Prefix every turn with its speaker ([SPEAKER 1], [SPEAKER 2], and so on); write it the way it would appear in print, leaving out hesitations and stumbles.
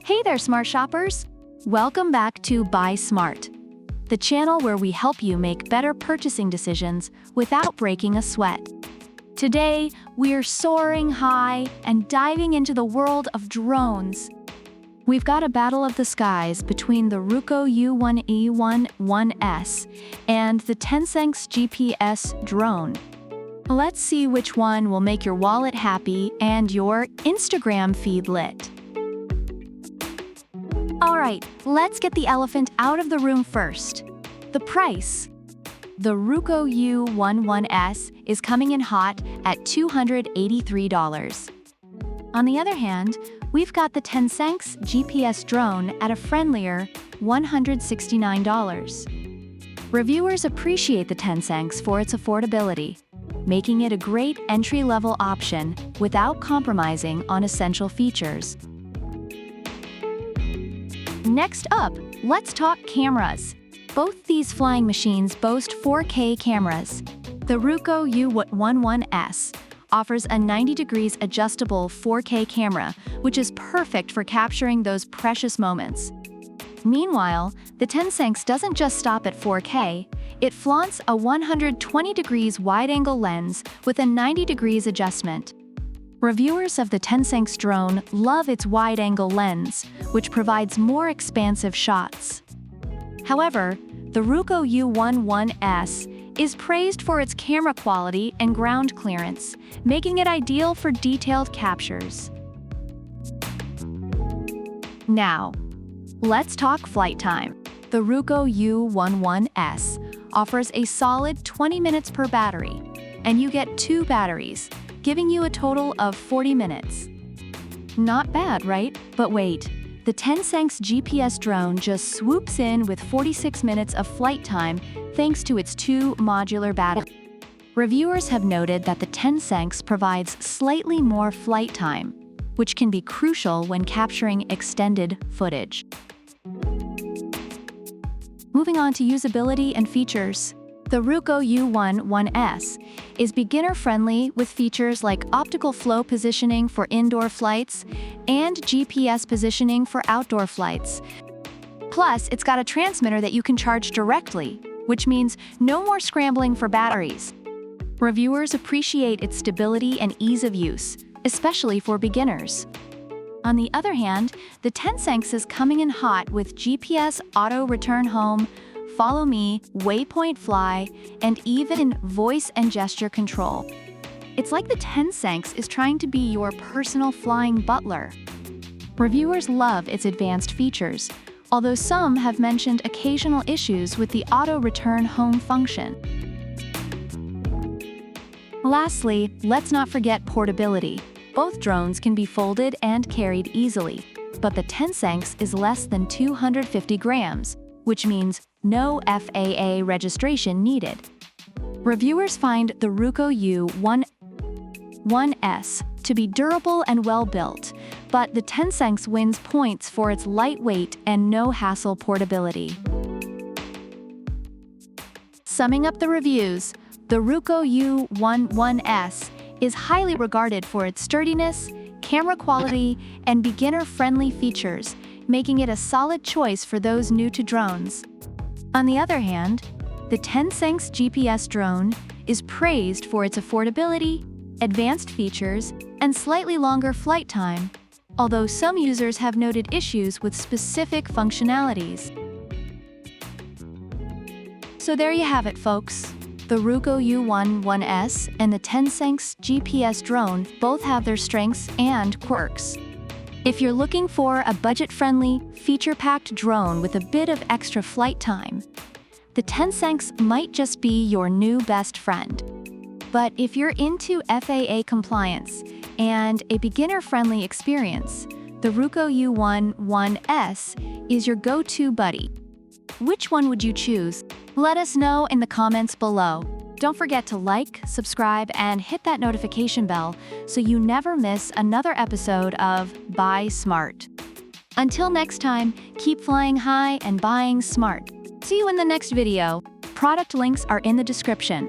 [SPEAKER 1] Hey there, smart shoppers! Welcome back to Buy Smart, the channel where we help you make better purchasing decisions without breaking a sweat. Today, we're soaring high and diving into the world of drones. We've got a battle of the skies between the Ruko U11S and the TENSSENX GPS Drone. Let's see which one will make your wallet happy and your Instagram feed lit. Alright, let's get the elephant out of the room first. The price. The Ruko U11S is coming in hot at $283. On the other hand, we've got the TENSSENX GPS Drone at a friendlier $169. Reviewers appreciate the TENSSENX for its affordability, making it a great entry-level option without compromising on essential features. Next up, let's talk cameras. Both these flying machines boast 4K cameras. The Ruko U11S offers a 90 degrees adjustable 4K camera, which is perfect for capturing those precious moments. Meanwhile, the TENSSENX doesn't just stop at 4K, it flaunts a 120 degrees wide-angle lens with a 90 degrees adjustment. Reviewers of the TENSSENX drone love its wide-angle lens, which provides more expansive shots. However, the Ruko U11S is praised for its camera quality and ground clearance, making it ideal for detailed captures. Now, let's talk flight time. The Ruko U11S offers a solid 20 minutes per battery, and you get 2 batteries, giving you a total of 40 minutes. Not bad, right? But wait, the TENSSENX GPS drone just swoops in with 46 minutes of flight time thanks to its 2 modular batteries. Reviewers have noted that the TENSSENX provides slightly more flight time, which can be crucial when capturing extended footage. Moving on to usability and features. The Ruko U11S is beginner-friendly with features like optical flow positioning for indoor flights and GPS positioning for outdoor flights. Plus, it's got a transmitter that you can charge directly, which means no more scrambling for batteries. Reviewers appreciate its stability and ease of use, especially for beginners. On the other hand, the TENSSENX is coming in hot with GPS auto return home, follow me, waypoint fly, and even voice and gesture control. It's like the TENSSENX is trying to be your personal flying butler. Reviewers love its advanced features, although some have mentioned occasional issues with the auto return home function. Lastly, let's not forget portability. Both drones can be folded and carried easily, but the TENSSENX is less than 250 grams, which means no FAA registration needed. Reviewers find the Ruko U11S to be durable and well-built, but the TENSSENX wins points for its lightweight and no-hassle portability. Summing up the reviews, the Ruko U11S is highly regarded for its sturdiness, camera quality, and beginner-friendly features, making it a solid choice for those new to drones. On the other hand, the TENSSENX GPS drone is praised for its affordability, advanced features, and slightly longer flight time, although some users have noted issues with specific functionalities. So there you have it, folks. The Ruko U11S and the TENSSENX GPS drone both have their strengths and quirks. If you're looking for a budget-friendly, feature-packed drone with a bit of extra flight time, the TENSSENX might just be your new best friend. But if you're into FAA compliance and a beginner-friendly experience, the Ruko U11S is your go-to buddy. Which one would you choose? Let us know in the comments below. Don't forget to like, subscribe, and hit that notification bell so you never miss another episode of Buy Smart. Until next time, keep flying high and buying smart. See you in the next video. Product links are in the description.